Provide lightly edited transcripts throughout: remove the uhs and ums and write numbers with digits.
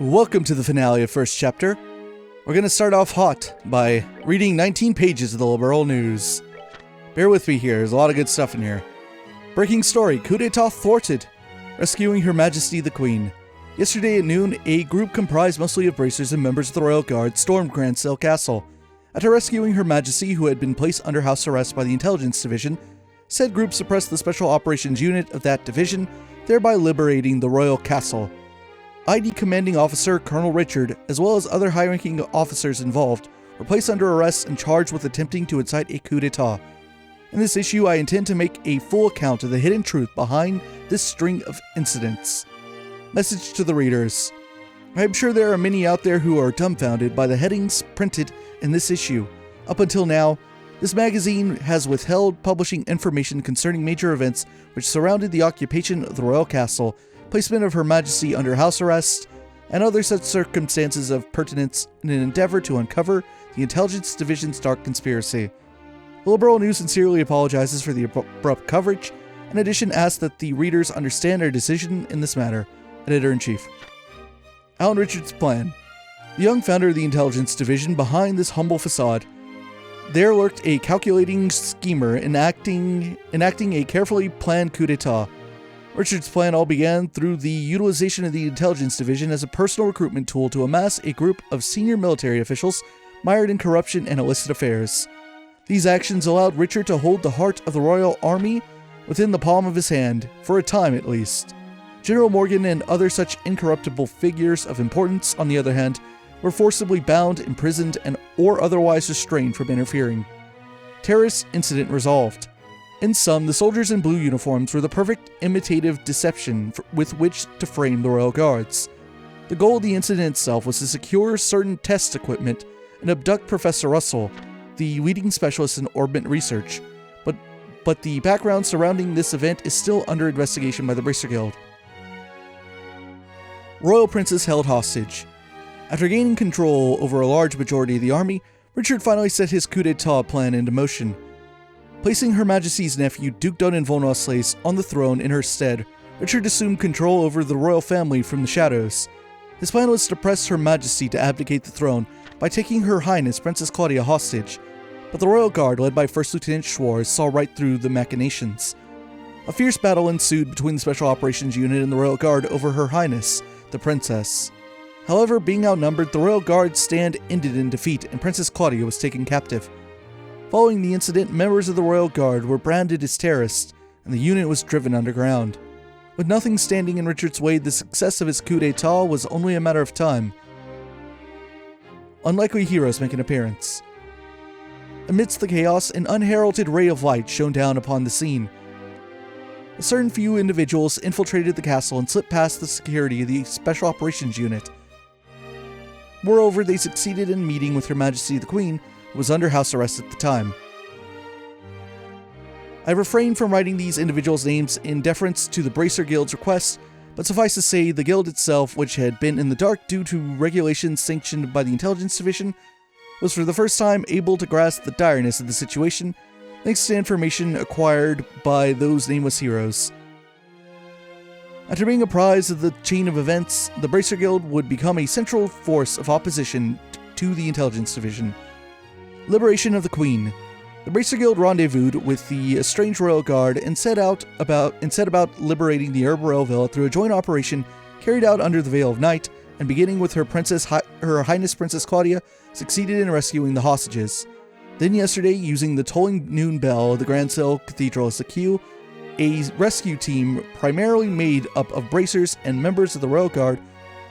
Welcome to the finale of first chapter. We're going to start off hot by reading 19 pages of the Liberl news. Bear with me here, there's a lot of good stuff in here. Breaking story, coup d'etat thwarted. Rescuing Her Majesty the Queen. Yesterday at noon, a group comprised mostly of bracers and members of the Royal Guard stormed Grancel Castle. After rescuing Her Majesty, who had been placed under house arrest by the Intelligence Division, said group suppressed the Special Operations Unit of that division, thereby liberating the Royal Castle. ID Commanding Officer Colonel Richard, as well as other high-ranking officers involved, were placed under arrest and charged with attempting to incite a coup d'etat. In this issue, I intend to make a full account of the hidden truth behind this string of incidents. Message to the readers. I am sure there are many out there who are dumbfounded by the headings printed in this issue. Up until now, this magazine has withheld publishing information concerning major events which surrounded the occupation of the Royal Castle, placement of Her Majesty under house arrest, and other such circumstances of pertinence in an endeavor to uncover the Intelligence Division's dark conspiracy. The Liberl News sincerely apologizes for the abrupt coverage, in addition asks that the readers understand our decision in this matter. Editor-in-Chief. Alan Richards' plan. The young founder of the Intelligence Division behind this humble facade. There lurked a calculating schemer enacting a carefully planned coup d'etat. Richard's plan all began through the utilization of the Intelligence Division as a personal recruitment tool to amass a group of senior military officials mired in corruption and illicit affairs. These actions allowed Richard to hold the heart of the Royal Army within the palm of his hand, for a time at least. General Morgan and other such incorruptible figures of importance, on the other hand, were forcibly bound, imprisoned, or otherwise restrained from interfering. Terrorist incident resolved. In sum, the soldiers in blue uniforms were the perfect imitative deception with which to frame the Royal Guards. The goal of the incident itself was to secure certain test equipment and abduct Professor Russell, the leading specialist in Orbment research, but the background surrounding this event is still under investigation by the Bracer Guild. Royal Princess held hostage. After gaining control over a large majority of the army, Richard finally set his coup d'etat plan into motion. Placing Her Majesty's nephew, Duke Donan von Osleys, on the throne in her stead, Richard assumed control over the royal family from the shadows. His plan was to press Her Majesty to abdicate the throne by taking Her Highness Princess Claudia hostage, but the Royal Guard, led by First Lieutenant Schwarz, saw right through the machinations. A fierce battle ensued between the Special Operations Unit and the Royal Guard over Her Highness, the Princess. However, being outnumbered, the Royal Guard's stand ended in defeat and Princess Claudia was taken captive. Following the incident, members of the Royal Guard were branded as terrorists, and the unit was driven underground. With nothing standing in Richard's way, the success of his coup d'etat was only a matter of time. Unlikely heroes make an appearance. Amidst the chaos, an unheralded ray of light shone down upon the scene. A certain few individuals infiltrated the castle and slipped past the security of the Special Operations Unit. Moreover, they succeeded in meeting with Her Majesty the Queen, who was under house arrest at the time. I refrained from writing these individuals' names in deference to the Bracer Guild's request, but suffice to say, the guild itself, which had been in the dark due to regulations sanctioned by the Intelligence Division, was for the first time able to grasp the direness of the situation, thanks to information acquired by those nameless heroes. After being apprised of the chain of events, the Bracer Guild would become a central force of opposition to the Intelligence Division. Liberation of the Queen. The Bracer Guild rendezvoused with the estranged Royal Guard and set about liberating the Orbal Villa through a joint operation carried out under the Veil of Night, and beginning with Her Highness Princess Claudia, succeeded in rescuing the hostages. Then yesterday, using the tolling noon bell of the Grancel Cathedral as a cue, a rescue team primarily made up of bracers and members of the Royal Guard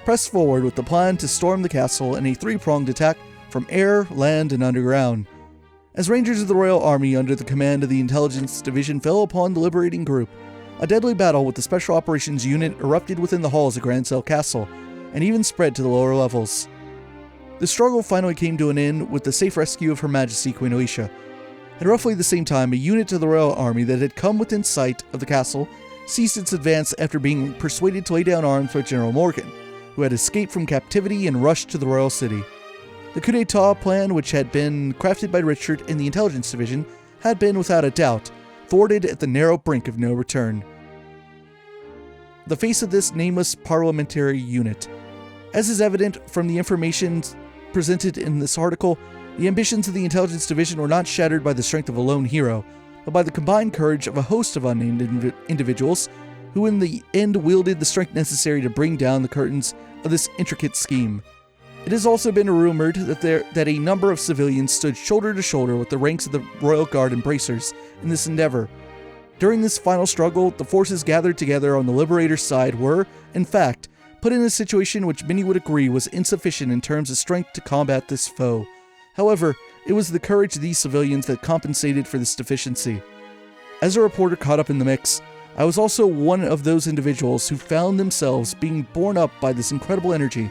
pressed forward with the plan to storm the castle in a three-pronged attack from air, land, and underground. As Rangers of the Royal Army under the command of the Intelligence Division fell upon the liberating group, a deadly battle with the Special Operations Unit erupted within the halls of Grancel Castle, and even spread to the lower levels. The struggle finally came to an end with the safe rescue of Her Majesty Queen Alicia. At roughly the same time, a unit of the Royal Army that had come within sight of the castle ceased its advance after being persuaded to lay down arms by General Morgan, who had escaped from captivity and rushed to the royal city. The coup d'etat plan, which had been crafted by Richard in the Intelligence Division, had been, without a doubt, thwarted at the narrow brink of no return. The face of this nameless parliamentary unit. As is evident from the information presented in this article, the ambitions of the Intelligence Division were not shattered by the strength of a lone hero, but by the combined courage of a host of unnamed individuals who in the end wielded the strength necessary to bring down the curtains of this intricate scheme. It has also been rumored that a number of civilians stood shoulder to shoulder with the ranks of the Royal Guard embracers in this endeavor. During this final struggle, the forces gathered together on the Liberator's side were, in fact, put in a situation which many would agree was insufficient in terms of strength to combat this foe. However, it was the courage of these civilians that compensated for this deficiency. As a reporter caught up in the mix, I was also one of those individuals who found themselves being borne up by this incredible energy.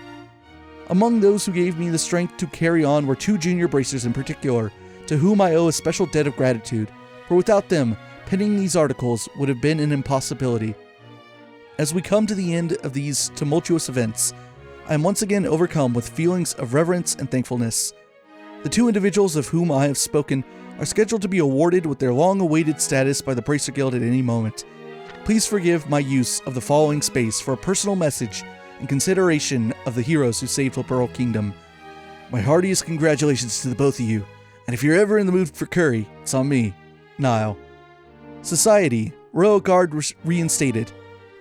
Among those who gave me the strength to carry on were two junior bracers in particular, to whom I owe a special debt of gratitude, for without them, penning these articles would have been an impossibility. As we come to the end of these tumultuous events, I am once again overcome with feelings of reverence and thankfulness. The two individuals of whom I have spoken are scheduled to be awarded with their long-awaited status by the Bracer Guild at any moment. Please forgive my use of the following space for a personal message in consideration of the heroes who saved Liberl Kingdom. My heartiest congratulations to the both of you, and if you're ever in the mood for curry, it's on me, Niall. Society, Royal Guard reinstated.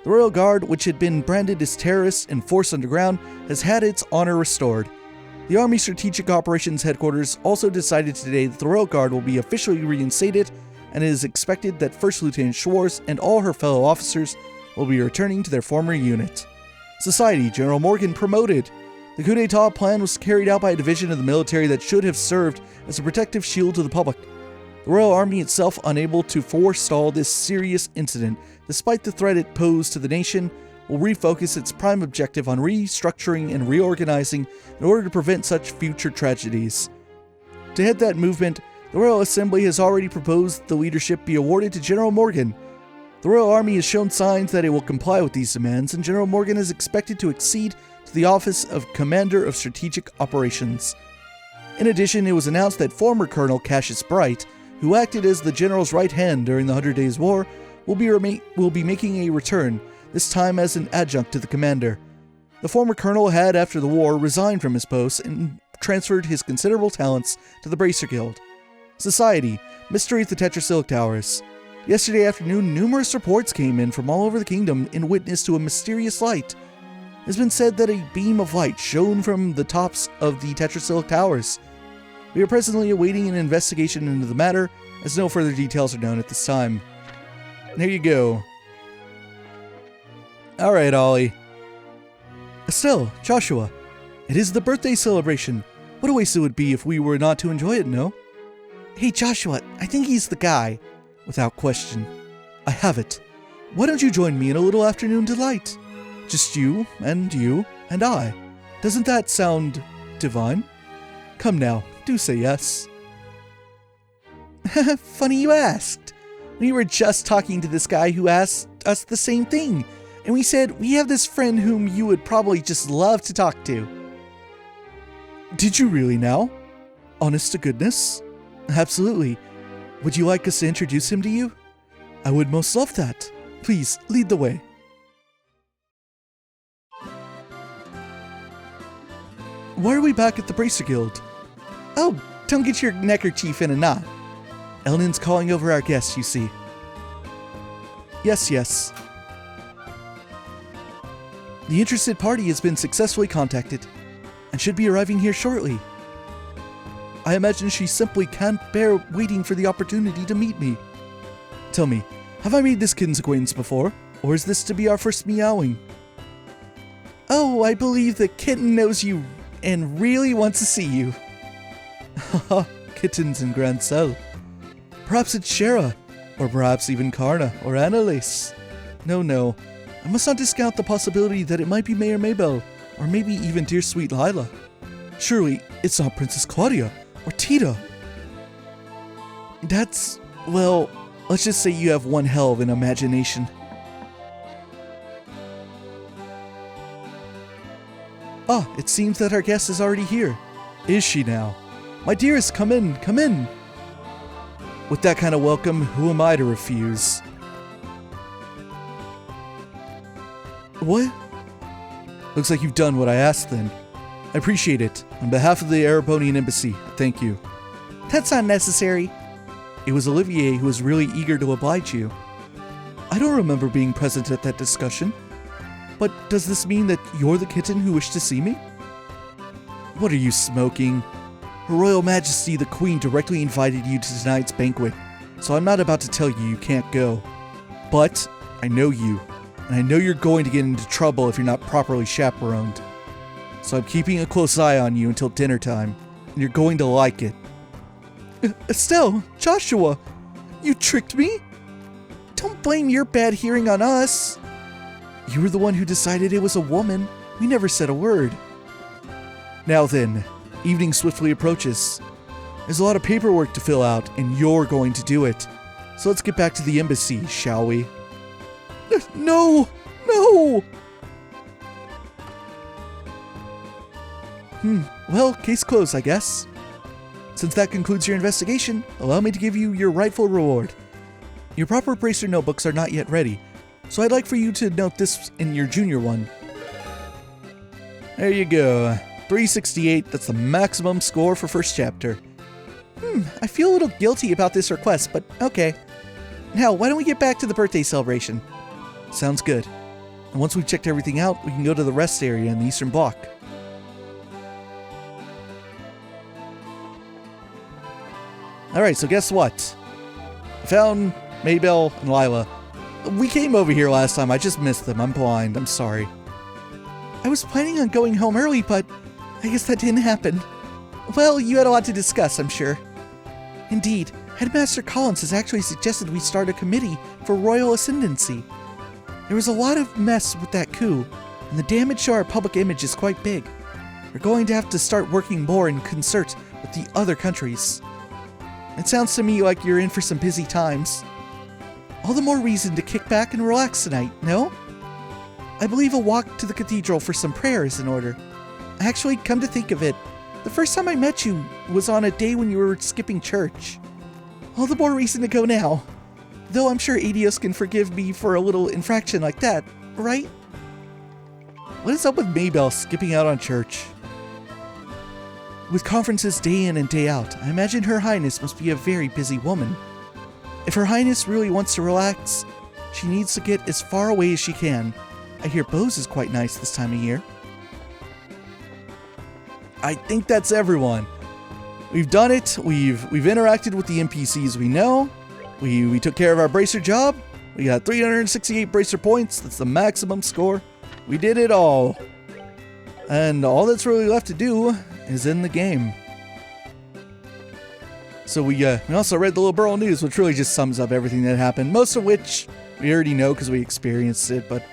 The Royal Guard, which had been branded as terrorists and forced underground, has had its honor restored. The Army Strategic Operations Headquarters also decided today that the Royal Guard will be officially reinstated, and it is expected that First Lieutenant Schwartz and all her fellow officers will be returning to their former unit. Society, General Morgan promoted. The coup d'etat plan was carried out by a division of the military that should have served as a protective shield to the public. The Royal Army itself, unable to forestall this serious incident, despite the threat it posed to the nation, will refocus its prime objective on restructuring and reorganizing in order to prevent such future tragedies. To head that movement, the Royal Assembly has already proposed the leadership be awarded to General Morgan. The Royal Army has shown signs that it will comply with these demands, and General Morgan is expected to accede to the office of Commander of Strategic Operations. In addition, it was announced that former Colonel Cassius Bright, who acted as the General's right hand during the 100 Days War, will be making a return, this time as an adjunct to the commander. The former colonel had, after the war, resigned from his post and transferred his considerable talents to the Bracer Guild. Society, Mystery at the Tetrasilic Towers. Yesterday afternoon, numerous reports came in from all over the kingdom in witness to a mysterious light. It has been said that a beam of light shone from the tops of the Tetrasilic Towers. We are presently awaiting an investigation into the matter, as no further details are known at this time. There you go. Alright, Ollie. Estelle, Joshua, it is the birthday celebration. What a waste it would be if we were not to enjoy it, no? Hey Joshua, I think he's the guy. Without question. I have it. Why don't you join me in a little afternoon delight? Just you, and I. Doesn't that sound divine? Come now, do say yes. Funny you asked. We were just talking to this guy who asked us the same thing, and we said we have this friend whom you would probably just love to talk to. Did you really now? Honest to goodness? Absolutely. Would you like us to introduce him to you? I would most love that. Please, lead the way. Why are we back at the Bracer Guild? Oh, don't get your neckerchief in a knot. Elnin's calling over our guests, you see. Yes. The interested party has been successfully contacted, and should be arriving here shortly. I imagine she simply can't bear waiting for the opportunity to meet me. Tell me, have I made this kitten's acquaintance before, or is this to be our first meowing? Oh, I believe the kitten knows you and really wants to see you. Haha, kittens in Grand Cell. Perhaps it's Shara, or perhaps even Karna or Annalise. No, I must not discount the possibility that it might be Mayor Maybell, or maybe even dear sweet Lila. Surely, it's not Princess Claudia or Tita. That's, well, let's just say you have one hell of an imagination. Ah, it seems that our guest is already here. Is she now? My dearest, come in. With that kind of welcome, who am I to refuse? What? Looks like you've done what I asked then. I appreciate it. On behalf of the Erebonian Embassy, thank you. That's not necessary. It was Olivier who was really eager to oblige you. I don't remember being present at that discussion. But does this mean that you're the kitten who wished to see me? What are you smoking? Her Royal Majesty the Queen directly invited you to tonight's banquet, so I'm not about to tell you can't go. But I know you, and I know you're going to get into trouble if you're not properly chaperoned. So I'm keeping a close eye on you until dinner time, and you're going to like it. Estelle, Joshua, you tricked me? Don't blame your bad hearing on us. You were the one who decided it was a woman. We never said a word. Now then, evening swiftly approaches. There's a lot of paperwork to fill out, and you're going to do it. So let's get back to the embassy, shall we? No! No! Well, case closed, I guess. Since that concludes your investigation, allow me to give you your rightful reward. Your proper bracer notebooks are not yet ready, so I'd like for you to note this in your junior one. There you go. 368, that's the maximum score for first chapter. I feel a little guilty about this request, but okay. Now, why don't we get back to the birthday celebration? Sounds good. And once we've checked everything out, we can go to the rest area in the Eastern Bloc. Alright, so guess what? I found Maybelle and Lila. We came over here last time, I just missed them. I'm blind, I'm sorry. I was planning on going home early, but I guess that didn't happen. Well, you had a lot to discuss, I'm sure. Indeed, Headmaster Collins has actually suggested we start a committee for royal ascendancy. There was a lot of mess with that coup, and the damage to our public image is quite big. We're going to have to start working more in concert with the other countries. It sounds to me like you're in for some busy times. All the more reason to kick back and relax tonight, no? I believe a walk to the cathedral for some prayer is in order. Actually, come to think of it, the first time I met you was on a day when you were skipping church. All the more reason to go now. Though I'm sure Adios can forgive me for a little infraction like that, right? What is up with Maybelle skipping out on church? With conferences day in and day out, I imagine Her Highness must be a very busy woman. If Her Highness really wants to relax, she needs to get as far away as she can. I hear Bose is quite nice this time of year. I think that's everyone. We've done it. We've interacted with the NPCs we know. We took care of our bracer job. We got 368 bracer points. That's the maximum score. We did it all. And all that's really left to do is in the game. So we also read the Liberl news, which really just sums up everything that happened. Most of which we already know because we experienced it. But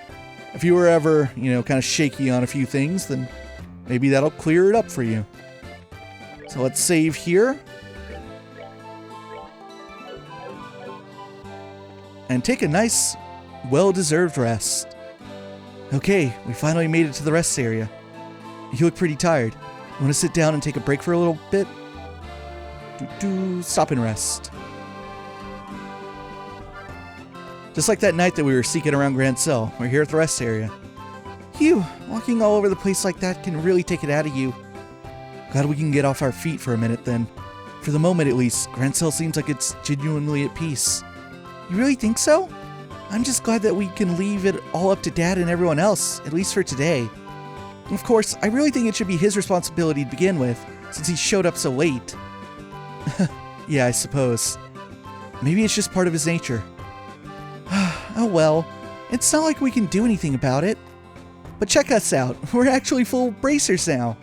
if you were ever, kind of shaky on a few things, then maybe that'll clear it up for you. So let's save here. And take a nice, well-deserved rest. Okay, we finally made it to the rest area. You look pretty tired. You want to sit down and take a break for a little bit? Stop and rest. Just like that night that we were seeking around Grand Cell, we're here at the rest area. Phew, walking all over the place like that can really take it out of you. Glad we can get off our feet for a minute then. For the moment at least, Grand Cell seems like it's genuinely at peace. You really think so? I'm just glad that we can leave it all up to Dad and everyone else, at least for today. Of course, I really think it should be his responsibility to begin with, since he showed up so late. Yeah, I suppose. Maybe it's just part of his nature. Oh well, it's not like we can do anything about it. But check us out, we're actually full bracers now.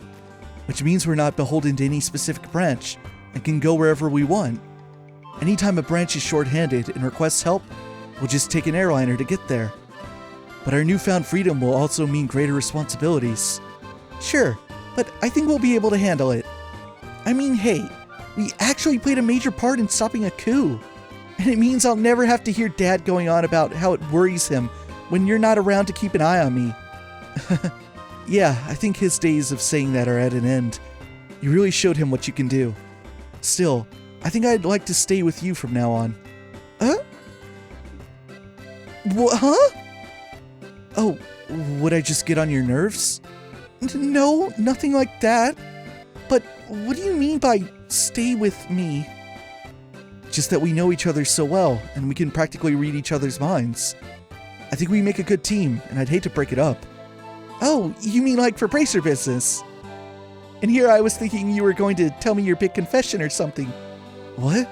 Which means we're not beholden to any specific branch, and can go wherever we want. Anytime a branch is short-handed and requests help, we'll just take an airliner to get there. But our newfound freedom will also mean greater responsibilities. Sure, but I think we'll be able to handle it. I mean, hey, we actually played a major part in stopping a coup. And it means I'll never have to hear Dad going on about how it worries him when you're not around to keep an eye on me. Yeah, I think his days of saying that are at an end. You really showed him what you can do. Still, I think I'd like to stay with you from now on. Huh? What? Huh? Oh, Would I just get on your nerves? No, nothing like that. But what do you mean by stay with me? Just that we know each other so well, and we can practically read each other's minds. I think we make a good team, and I'd hate to break it up. Oh, you mean like for bracer business? And here I was thinking you were going to tell me your big confession or something. What?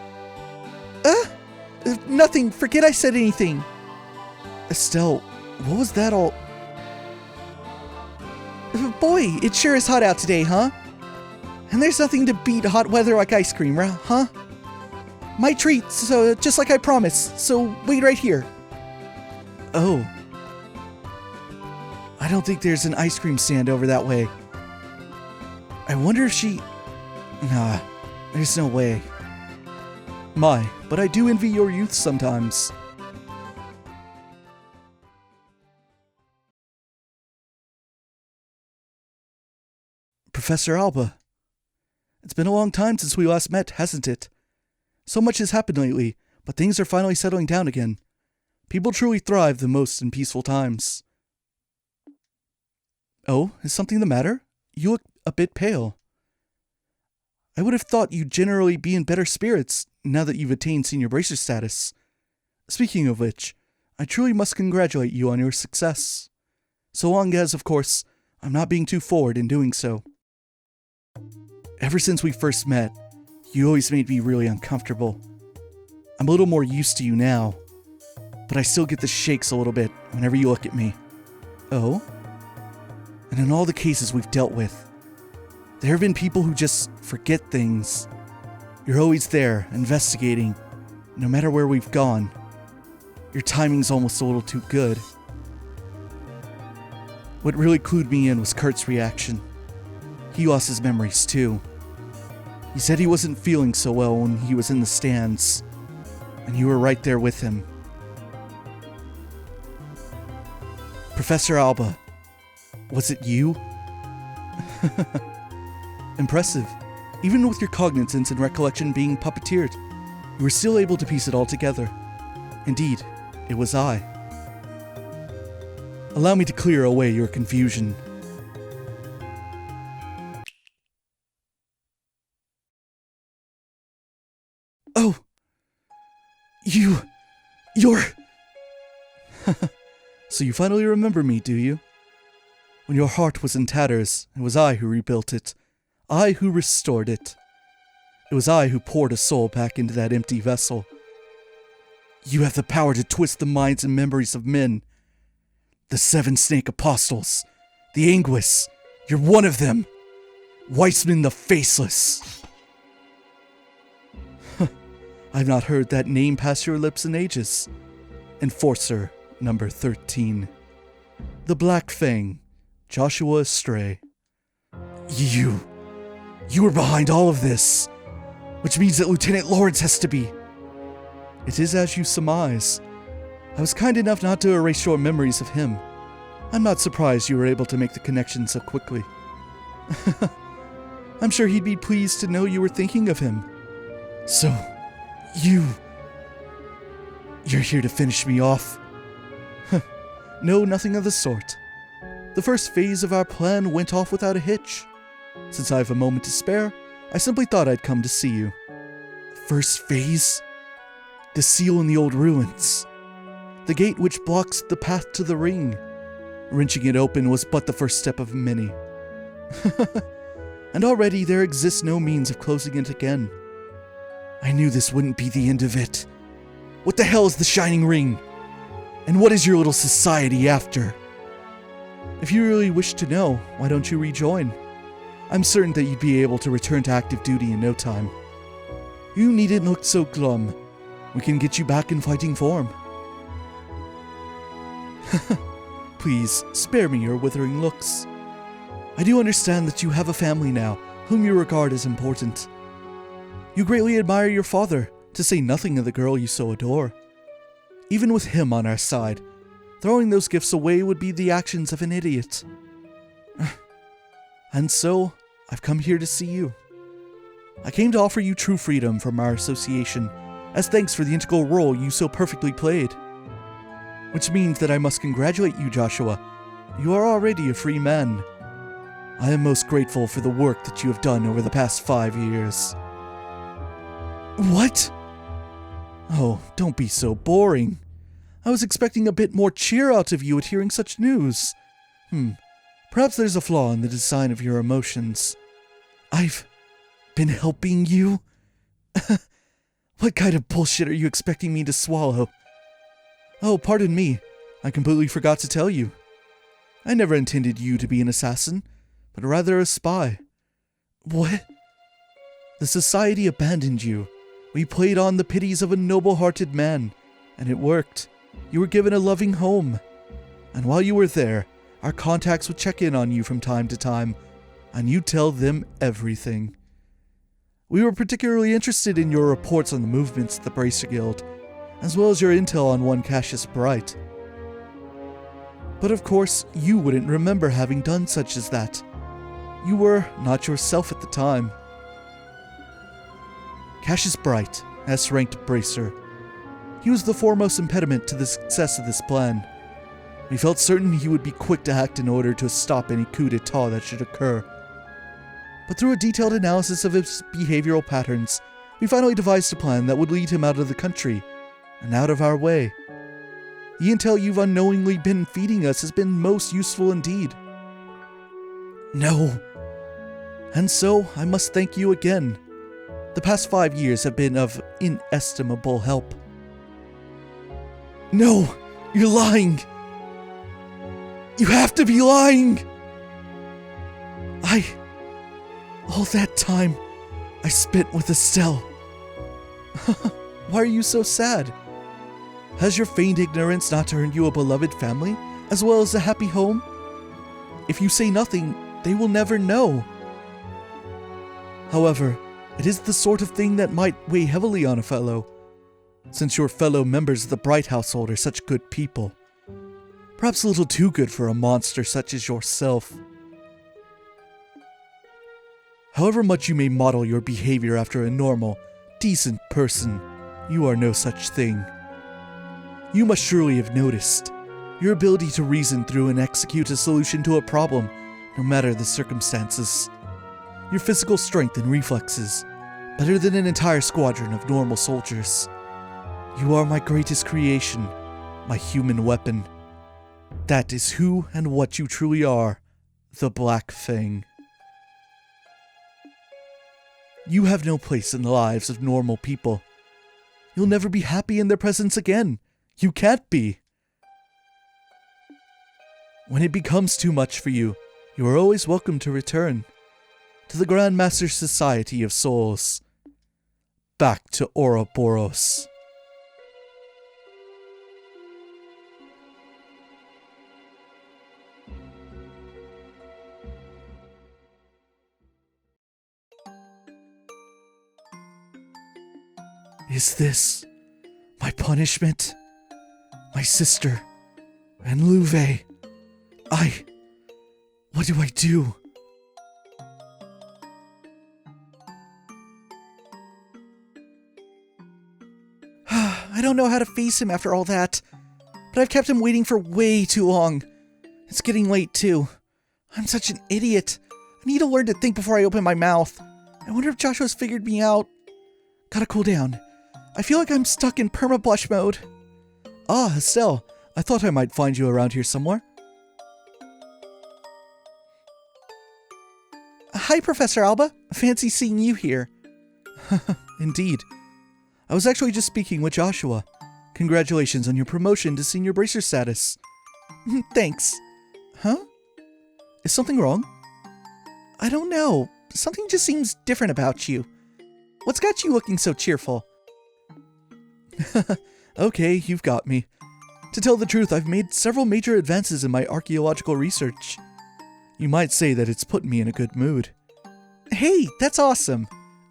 Nothing. Forget I said anything. Estelle, what was that all? Boy, it sure is hot out today, huh? And there's nothing to beat hot weather like ice cream, huh? My treat, so just like I promised, so wait right here. Oh. I don't think there's an ice cream stand over that way. I wonder if she... Nah, there's no way. My, but I do envy your youth sometimes. Professor Alba. It's been a long time since we last met, hasn't it? So much has happened lately, but things are finally settling down again. People truly thrive the most in peaceful times. Oh, is something the matter? You look a bit pale. I would have thought you'd generally be in better spirits now that you've attained senior bracer status. Speaking of which, I truly must congratulate you on your success. So long as, of course, I'm not being too forward in doing so. Ever since we first met, you always made me really uncomfortable. I'm a little more used to you now, but I still get the shakes a little bit whenever you look at me. Oh? And in all the cases we've dealt with, there have been people who just forget things. You're always there, investigating, no matter where we've gone. Your timing's almost a little too good. What really clued me in was Kurt's reaction. He lost his memories too. He said he wasn't feeling so well when he was in the stands, and you were right there with him. Professor Alba, was it you? Impressive. Even with your cognizance and recollection being puppeteered, you were still able to piece it all together. Indeed, it was I. Allow me to clear away your confusion. Oh! You're... So you finally remember me, do you? When your heart was in tatters, it was I who rebuilt it. I who restored it. It was I who poured a soul back into that empty vessel. You have the power to twist the minds and memories of men. The 7 Snake Apostles. The Anguis. You're one of them. Weissman the Faceless. I've not heard that name pass your lips in ages. Enforcer number 13. The Black Fang. Joshua Astray. You were behind all of this. Which means that Lieutenant Lawrence has to be. It is as you surmise. I was kind enough not to erase your memories of him. I'm not surprised you were able to make the connection so quickly. I'm sure he'd be pleased to know you were thinking of him. So, you're here to finish me off? No, nothing of the sort. The first phase of our plan went off without a hitch. Since I have a moment to spare, I simply thought I'd come to see you. First phase? The seal in the old ruins. The gate which blocks the path to the ring. Wrenching it open was but the first step of many. And already there exists no means of closing it again. I knew this wouldn't be the end of it. What the hell is the Shining Ring? And what is your little society after? If you really wish to know, why don't you rejoin? I'm certain that you'd be able to return to active duty in no time. You needn't look so glum. We can get you back in fighting form. Please, spare me your withering looks. I do understand that you have a family now, whom you regard as important. You greatly admire your father, to say nothing of the girl you so adore. Even with him on our side, throwing those gifts away would be the actions of an idiot. And so, I've come here to see you. I came to offer you true freedom from our association, as thanks for the integral role you so perfectly played. Which means that I must congratulate you, Joshua, You are already a free man. I am most grateful for the work that you have done over the past 5 years. What? Oh, don't be so boring. I was expecting a bit more cheer out of you at hearing such news. Perhaps there's a flaw in the design of your emotions. I've been helping you? What kind of bullshit are you expecting me to swallow? Oh, pardon me. I completely forgot to tell you. I never intended you to be an assassin, but rather a spy. What? The society abandoned you. We played on the pities of a noble-hearted man, and it worked. You were given a loving home. And while you were there, our contacts would check in on you from time to time, and you'd tell them everything. We were particularly interested in your reports on the movements of the Bracer Guild, as well as your intel on one Cassius Bright. But of course, you wouldn't remember having done such as that. You were not yourself at the time. Cassius Bright, S-ranked Bracer. He was the foremost impediment to the success of this plan. We felt certain he would be quick to act in order to stop any coup d'etat that should occur. But through a detailed analysis of his behavioral patterns, we finally devised a plan that would lead him out of the country, and out of our way. The intel you've unknowingly been feeding us has been most useful indeed. No. And so, I must thank you again. The past 5 years have been of inestimable help. No! You're lying! You have to be lying! All that time I spent with Estelle. Why are you so sad? Has your feigned ignorance not earned you a beloved family, as well as a happy home? If you say nothing, they will never know. However, it is the sort of thing that might weigh heavily on a fellow, since your fellow members of the Bright household are such good people. Perhaps a little too good for a monster such as yourself. However much you may model your behavior after a normal, decent person, you are no such thing. You must surely have noticed your ability to reason through and execute a solution to a problem, no matter the circumstances. Your physical strength and reflexes, better than an entire squadron of normal soldiers. You are my greatest creation, my human weapon. That is who and what you truly are, the Black Fang. You have no place in the lives of normal people. You'll never be happy in their presence again. You can't be. When it becomes too much for you, you are always welcome to return to the Grandmaster Society of Souls. Back to Ouroboros. Is this my punishment? My sister and Louve. What do I do? I don't know how to face him after all that, but I've kept him waiting for way too long. It's getting late too. I'm such an idiot. I need to learn to think before I open my mouth. I wonder if Joshua's figured me out. Gotta cool down. I feel like I'm stuck in perma-blush mode. Ah, Estelle, I thought I might find you around here somewhere. Hi, Professor Alba. Fancy seeing you here. Indeed. I was actually just speaking with Joshua. Congratulations on your promotion to senior bracer status. Thanks. Huh? Is something wrong? I don't know. Something just seems different about you. What's got you looking so cheerful? Okay, you've got me. To tell the truth, I've made several major advances in my archaeological research. You might say that it's put me in a good mood. Hey, that's awesome.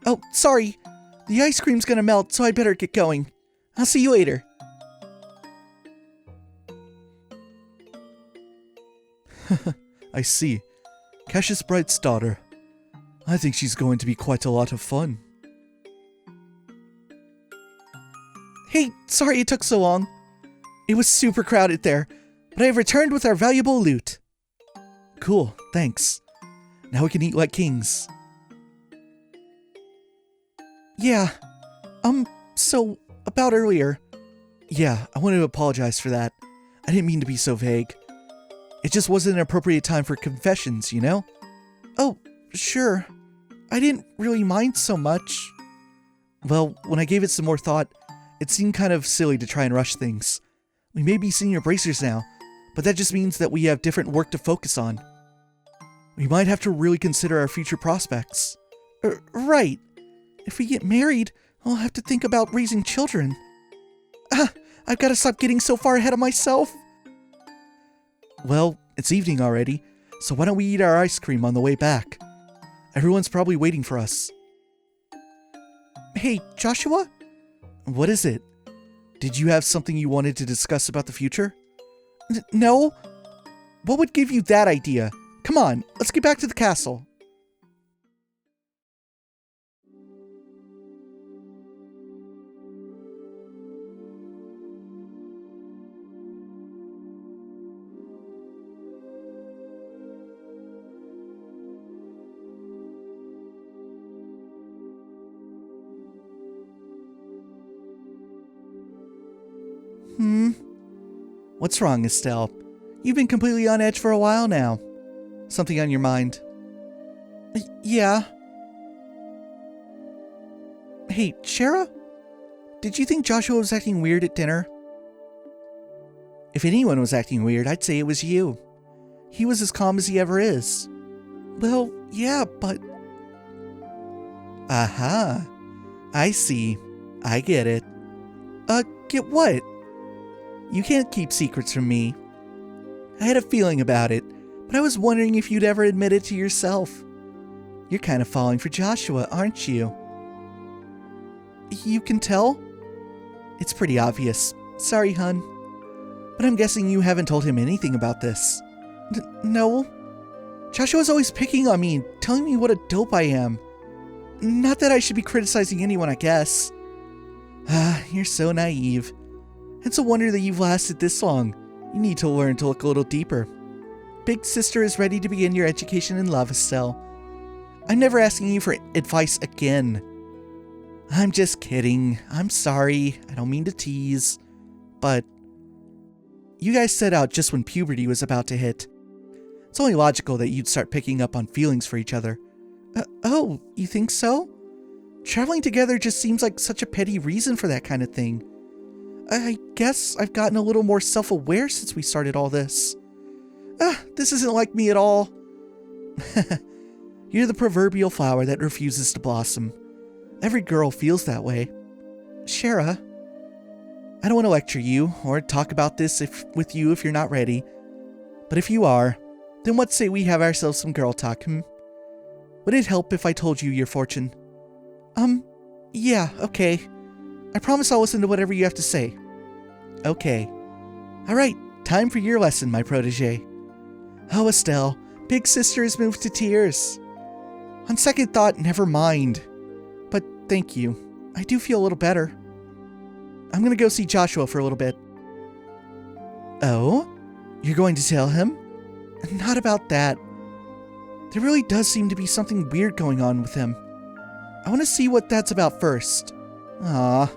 Oh, sorry. The ice cream's gonna melt, so I better get going. I'll see you later. I see. Cassius Bright's daughter. I think she's going to be quite a lot of fun. Hey, sorry it took so long. It was super crowded there, but I have returned with our valuable loot. Cool, thanks. Now we can eat like kings. Yeah. So, about earlier. Yeah, I want to apologize for that. I didn't mean to be so vague. It just wasn't an appropriate time for confessions, you know? Oh, sure. I didn't really mind so much. Well, when I gave it some more thought, it seemed kind of silly to try and rush things. We may be senior bracers now, but that just means that we have different work to focus on. We might have to really consider our future prospects. Right. If we get married, I'll have to think about raising children. I've got to stop getting so far ahead of myself. Well, it's evening already, so why don't we eat our ice cream on the way back? Everyone's probably waiting for us. Hey, Joshua? What is it? Did you have something you wanted to discuss about the future? No. What would give you that idea? Come on, let's get back to the castle. What's wrong, Estelle? You've been completely on edge for a while now. Something on your mind? Yeah. Hey, Shara? Did you think Joshua was acting weird at dinner? If anyone was acting weird, I'd say it was you. He was as calm as he ever is. Well, yeah, but... Aha. I see. I get it. Get what? You can't keep secrets from me. I had a feeling about it, but I was wondering if you'd ever admit it to yourself. You're kind of falling for Joshua, aren't you? You can tell? It's pretty obvious. Sorry, hun. But I'm guessing you haven't told him anything about this. No. Joshua's always picking on me and telling me what a dope I am. Not that I should be criticizing anyone, I guess. You're so naive. It's a wonder that you've lasted this long. You need to learn to look a little deeper. Big sister is ready to begin your education in love, Estelle. I'm never asking you for advice again. I'm just kidding. I'm sorry. I don't mean to tease. But you guys set out just when puberty was about to hit. It's only logical that you'd start picking up on feelings for each other. Oh, you think so? Traveling together just seems like such a petty reason for that kind of thing. I guess I've gotten a little more self-aware since we started all this. This isn't like me at all. You're the proverbial flower that refuses to blossom. Every girl feels that way. Shara, I don't want to lecture you or talk about this with you if you're not ready. But if you are, then what say we have ourselves some girl talk, Would it help if I told you your fortune? Yeah, okay. I promise I'll listen to whatever you have to say. Okay. Alright, time for your lesson, my protege. Oh, Estelle, big sister is moved to tears. On second thought, never mind. But thank you. I do feel a little better. I'm gonna go see Joshua for a little bit. Oh? You're going to tell him? Not about that. There really does seem to be something weird going on with him. I want to see what that's about first. Ah.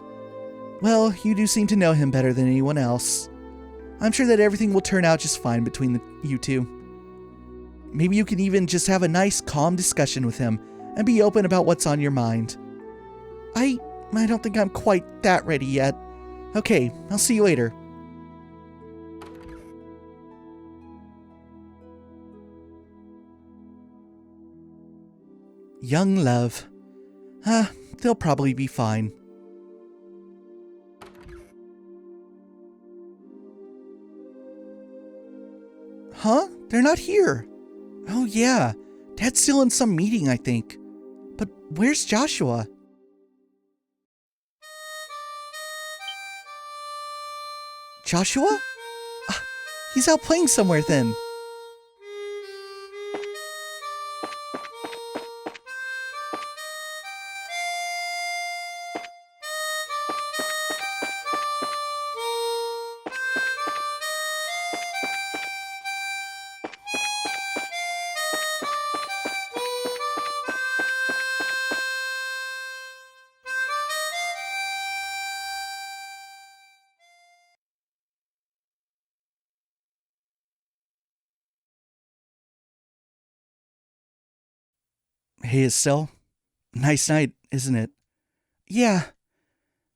Well, you do seem to know him better than anyone else. I'm sure that everything will turn out just fine between you two. Maybe you can even just have a nice, calm discussion with him and be open about what's on your mind. I don't think I'm quite that ready yet. Okay, I'll see you later. Young love. They'll probably be fine. Huh? They're not here. Oh yeah, Dad's still in some meeting, I think. But where's Joshua? Joshua? He's out playing somewhere then. Hey, Estelle. Nice night, isn't it? Yeah.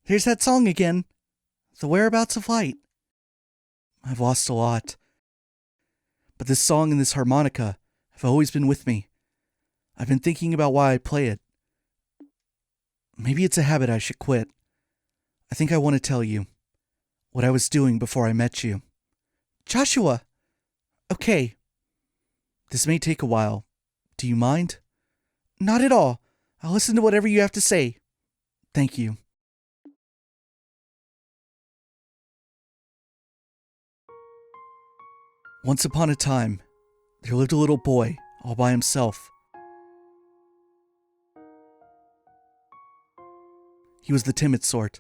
There's that song again. The Whereabouts of Light. I've lost a lot. But this song and this harmonica have always been with me. I've been thinking about why I play it. Maybe it's a habit I should quit. I think I want to tell you what I was doing before I met you. Joshua! Okay. This may take a while. Do you mind? Not at all. I'll listen to whatever you have to say. Thank you. Once upon a time, there lived a little boy all by himself. He was the timid sort,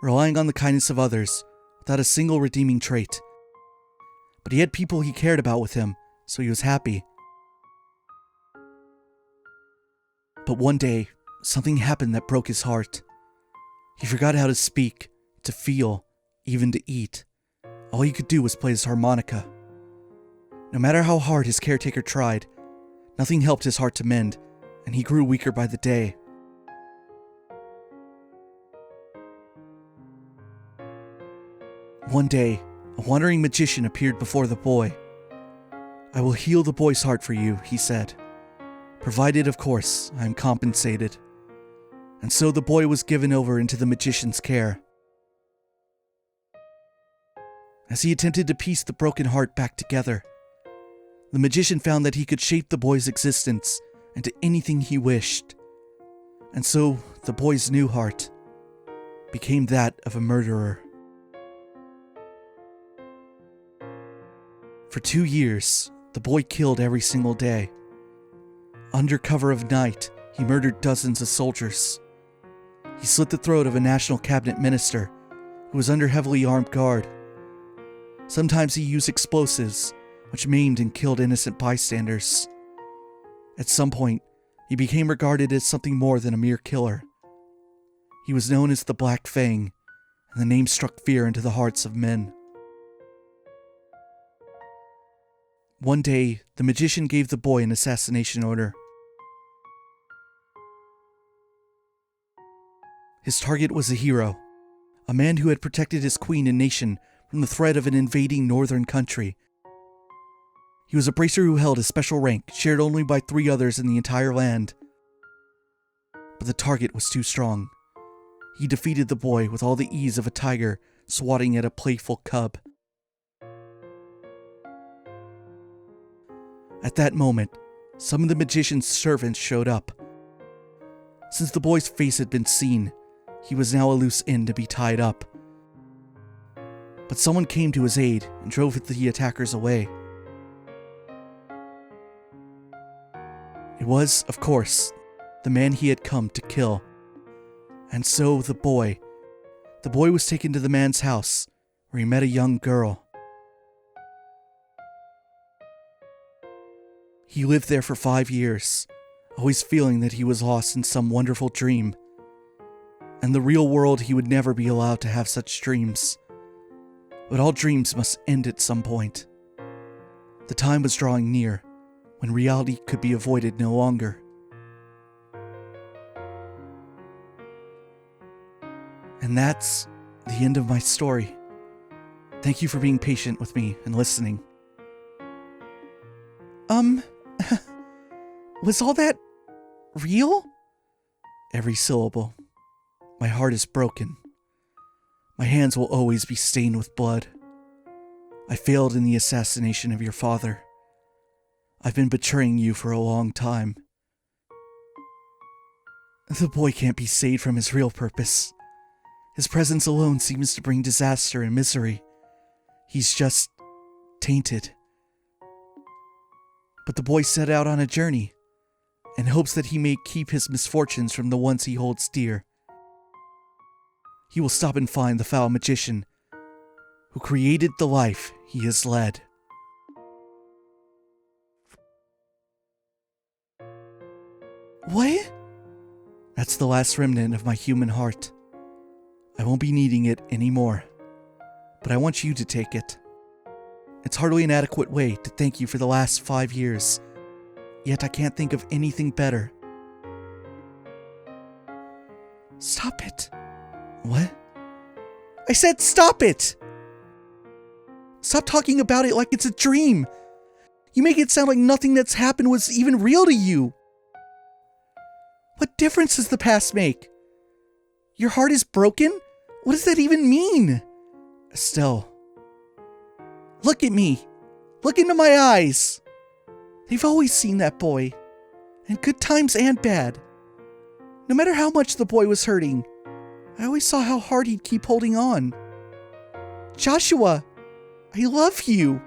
relying on the kindness of others without a single redeeming trait. But he had people he cared about with him, so he was happy. But one day, something happened that broke his heart. He forgot how to speak, to feel, even to eat. All he could do was play his harmonica. No matter how hard his caretaker tried, nothing helped his heart to mend, and he grew weaker by the day. One day, a wandering magician appeared before the boy. "I will heal the boy's heart for you," he said. "Provided, of course, I am compensated." And so the boy was given over into the magician's care. As he attempted to piece the broken heart back together, the magician found that he could shape the boy's existence into anything he wished. And so the boy's new heart became that of a murderer. For 2 years, the boy killed every single day. Under cover of night, he murdered dozens of soldiers. He slit the throat of a national cabinet minister who was under heavily armed guard. Sometimes he used explosives, which maimed and killed innocent bystanders. At some point, he became regarded as something more than a mere killer. He was known as the Black Fang, and the name struck fear into the hearts of men. One day, the magician gave the boy an assassination order. His target was a hero, a man who had protected his queen and nation from the threat of an invading northern country. He was a bracer who held a special rank shared only by 3 others in the entire land. But the target was too strong. He defeated the boy with all the ease of a tiger swatting at a playful cub. At that moment, some of the magician's servants showed up. Since the boy's face had been seen, he was now a loose end to be tied up. But someone came to his aid and drove the attackers away. It was, of course, the man he had come to kill. And so the boy was taken to the man's house, where he met a young girl. He lived there for 5 years, always feeling that he was lost in some wonderful dream. In the real world, he would never be allowed to have such dreams. But all dreams must end at some point. The time was drawing near, when reality could be avoided no longer. And that's the end of my story. Thank you for being patient with me and listening. Was all that real? Every syllable. My heart is broken. My hands will always be stained with blood. I failed in the assassination of your father. I've been betraying you for a long time. The boy can't be saved from his real purpose. His presence alone seems to bring disaster and misery. He's just tainted. But the boy set out on a journey, in hopes that he may keep his misfortunes from the ones he holds dear. He will stop and find the foul magician who created the life he has led. What? That's the last remnant of my human heart. I won't be needing it anymore, but I want you to take it. It's hardly an adequate way to thank you for the last 5 years, yet I can't think of anything better. Stop it. What? I said stop it! Stop talking about it like it's a dream. You make it sound like nothing that's happened was even real to you. What difference does the past make? Your heart is broken? What does that even mean? Estelle. Look at me. Look into my eyes. They've always seen that boy. And good times and bad. No matter how much the boy was hurting, I always saw how hard he'd keep holding on. Joshua, I love you.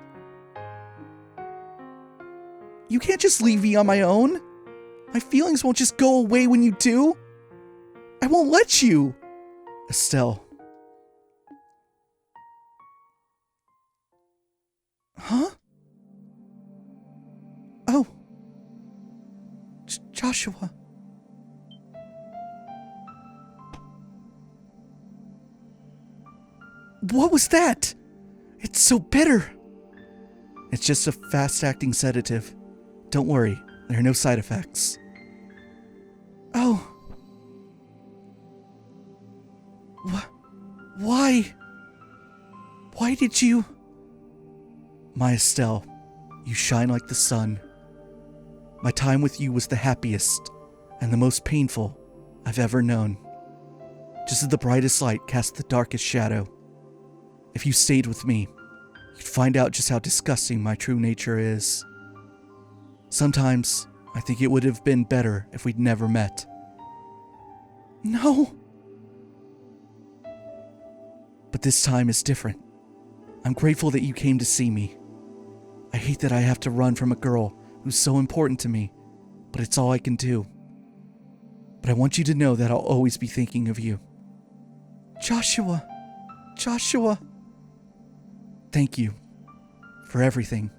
You can't just leave me on my own. My feelings won't just go away when you do. I won't let you. Estelle. Huh? Oh. Joshua. What was that? It's so bitter. It's just a fast-acting sedative. Don't worry, there are no side effects. Oh. Why? Why did you... My Estelle, you shine like the sun. My time with you was the happiest and the most painful I've ever known. Just as the brightest light casts the darkest shadow. If you stayed with me, you'd find out just how disgusting my true nature is. Sometimes, I think it would have been better if we'd never met. No. But this time is different. I'm grateful that you came to see me. I hate that I have to run from a girl who's so important to me, but it's all I can do. But I want you to know that I'll always be thinking of you. Joshua. Thank you for everything.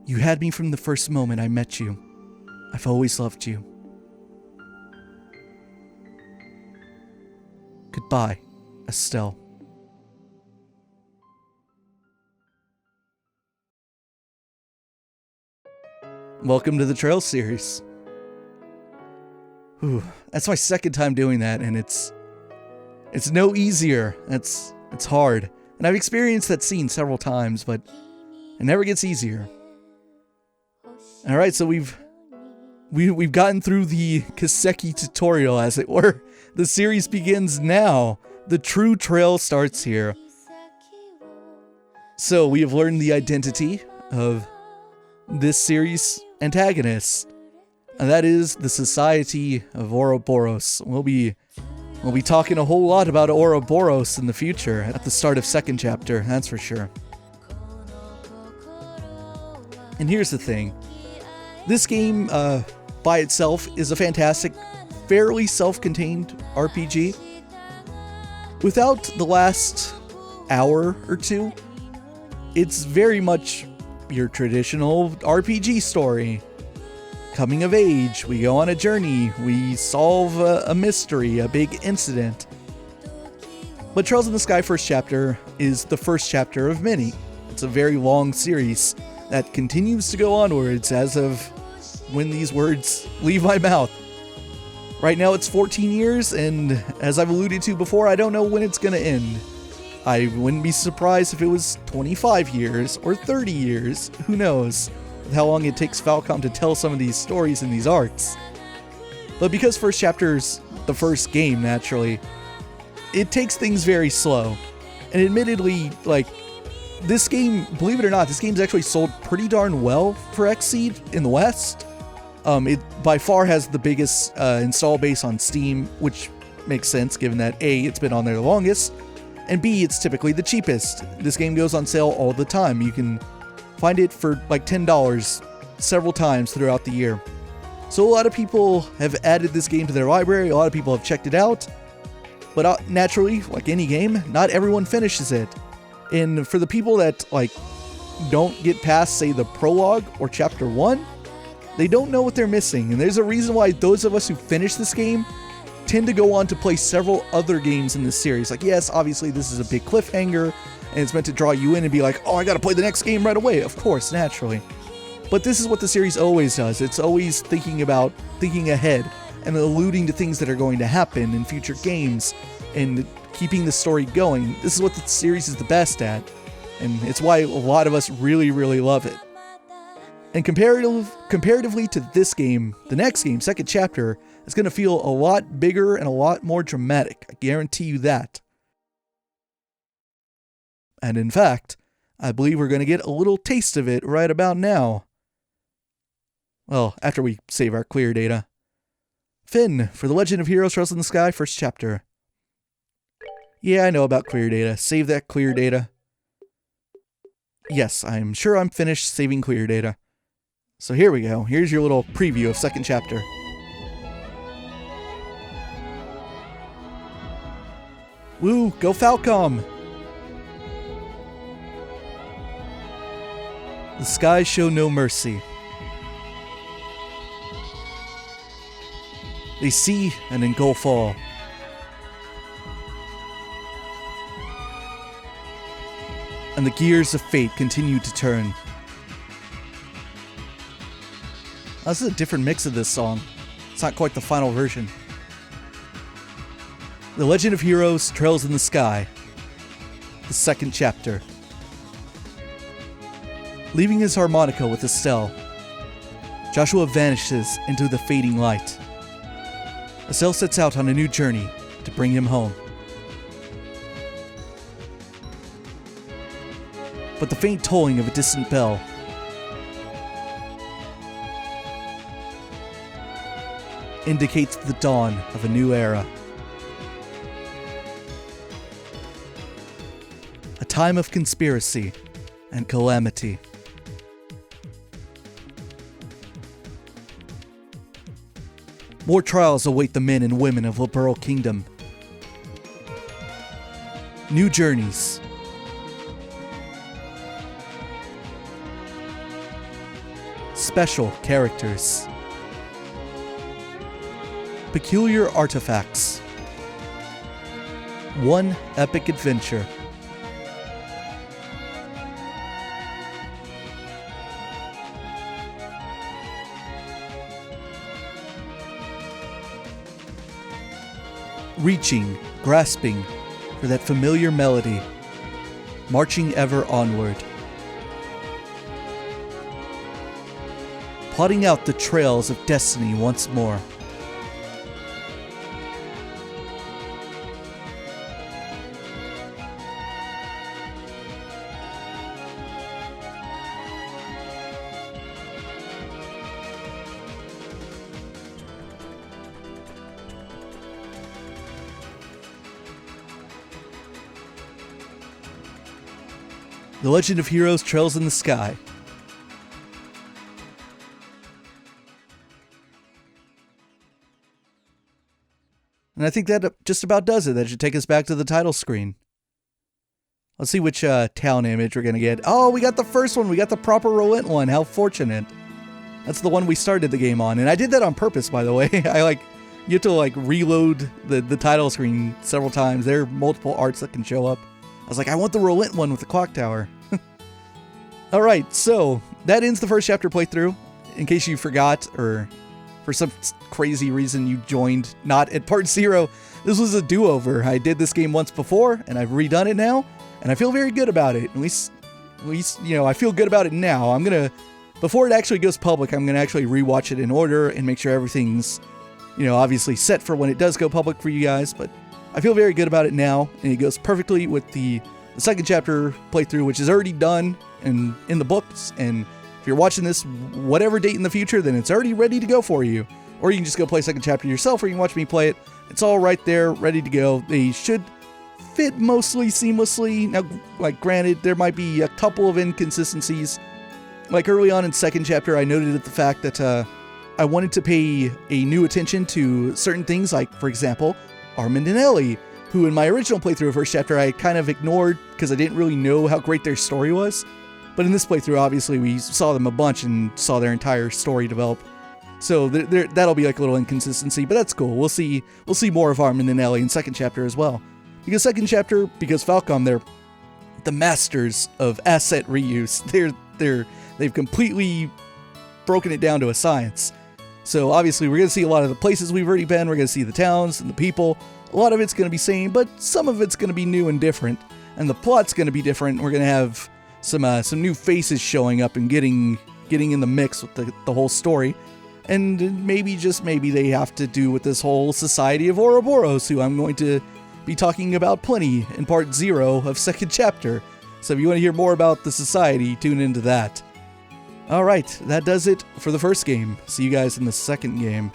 You had me from the first moment I met you. I've always loved you. Goodbye, Estelle. Welcome to the Trail series. Whew, that's my second time doing that, and it's no easier. It's hard. And I've experienced that scene several times, but it never gets easier. Alright, so we've gotten through the Kiseki tutorial, as it were. The series begins now. The true trail starts here. So we have learned the identity of this series' antagonist, and that is the Society of Ouroboros. We'll be talking a whole lot about Ouroboros in the future, at the start of second chapter, that's for sure. And here's the thing. This game, by itself, is a fantastic, fairly self-contained RPG. Without the last hour or two, it's very much your traditional RPG story. Coming of age, we go on a journey, we solve a mystery, a big incident. But Trails in the Sky first chapter is the first chapter of many. It's a very long series that continues to go onwards as of when these words leave my mouth. Right now it's 14 years, and as I've alluded to before, I don't know when it's gonna end. I wouldn't be surprised if it was 25 years or 30 years, who knows, with how long it takes Falcom to tell some of these stories in these arcs. But because first chapter's the first game, naturally, it takes things very slow. And admittedly, like, this game, believe it or not, this game's actually sold pretty darn well for Xseed in the West. It by far has the biggest install base on Steam, which makes sense given that A, it's been on there the longest, and B, it's typically the cheapest. This game goes on sale all the time. You can find it for like $10 several times throughout the year. So a lot of people have added this game to their library, a lot of people have checked it out, but naturally, like any game, not everyone finishes it. And for the people that like don't get past, say, the prologue or chapter 1, they don't know what they're missing, and there's a reason why those of us who finish this game tend to go on to play several other games in this series. Like, yes, obviously this is a big cliffhanger, and it's meant to draw you in and be like, oh, I gotta play the next game right away. Of course, naturally. But this is what the series always does. It's always thinking ahead. and alluding to things that are going to happen in future games and keeping the story going. This is what the series is the best at, and it's why a lot of us really, really love it. And comparatively to this game, the next game, second chapter, is going to feel a lot bigger and a lot more dramatic. I guarantee you that. And in fact, I believe we're going to get a little taste of it right about now. Well, after we save our clear data. Finn, for The Legend of Heroes Trails in the Sky, first chapter. Yeah, I know about clear data. Save that clear data. Yes, I'm sure I'm finished saving clear data. So here we go. Here's your little preview of second chapter. Woo, go Falcom! The skies show no mercy. They see and engulf all. And the gears of fate continue to turn. This is a different mix of this song. It's not quite the final version. The Legend of Heroes Trails in the Sky. The second chapter. Leaving his harmonica with Estelle, Joshua vanishes into the fading light. Estelle sets out on a new journey to bring him home. But the faint tolling of a distant bell indicates the dawn of a new era. A time of conspiracy and calamity. More trials await the men and women of Liberl Kingdom. New journeys. Special characters. Peculiar artifacts. One epic adventure. Reaching, grasping for that familiar melody, marching ever onward. Plotting out the trails of destiny once more. The Legend of Heroes Trails in the Sky. And I think that just about does it. That should take us back to the title screen. Let's see which town image we're going to get. Oh, we got the first one. We got the proper Rolent one. How fortunate. That's the one we started the game on. And I did that on purpose, by the way. You have to reload the title screen several times. There are multiple arts that can show up. I was like, I want the Rolent one with the clock tower. Alright, so that ends the first chapter playthrough. In case you forgot, or for some crazy reason you joined not at part 0, this was a do-over. I did this game once before, and I've redone it now, and I feel very good about it. At least, I feel good about it now. I'm gonna, before it actually goes public, I'm gonna actually rewatch it in order and make sure everything's, obviously set for when it does go public for you guys, but I feel very good about it now, and it goes perfectly with the second chapter playthrough, which is already done and in the books, and if you're watching this whatever date in the future, then it's already ready to go for you. Or you can just go play second chapter yourself, or you can watch me play it. It's all right there, ready to go. They should fit mostly seamlessly. Now, granted, there might be a couple of inconsistencies. Early on in second chapter, I noted the fact that I wanted to pay a new attention to certain things, like, for example, Armand and Ellie, who in my original playthrough of first chapter I kind of ignored because I didn't really know how great their story was. But in this playthrough, obviously, we saw them a bunch and saw their entire story develop. So that'll be a little inconsistency, but that's cool. We'll see more of Armand and Ellie in second chapter as well. Because second chapter, because Falcom, they're the masters of asset reuse. They've completely broken it down to a science. So obviously we're going to see a lot of the places we've already been, we're going to see the towns and the people. A lot of it's going to be same, but some of it's going to be new and different. And the plot's going to be different. We're going to have some new faces showing up and getting in the mix with the whole story. And maybe, just maybe, they have to do with this whole society of Ouroboros, who I'm going to be talking about plenty in part 0 of 2nd chapter. So if you want to hear more about the society, tune into that. Alright, that does it for the first game. See you guys in the second game.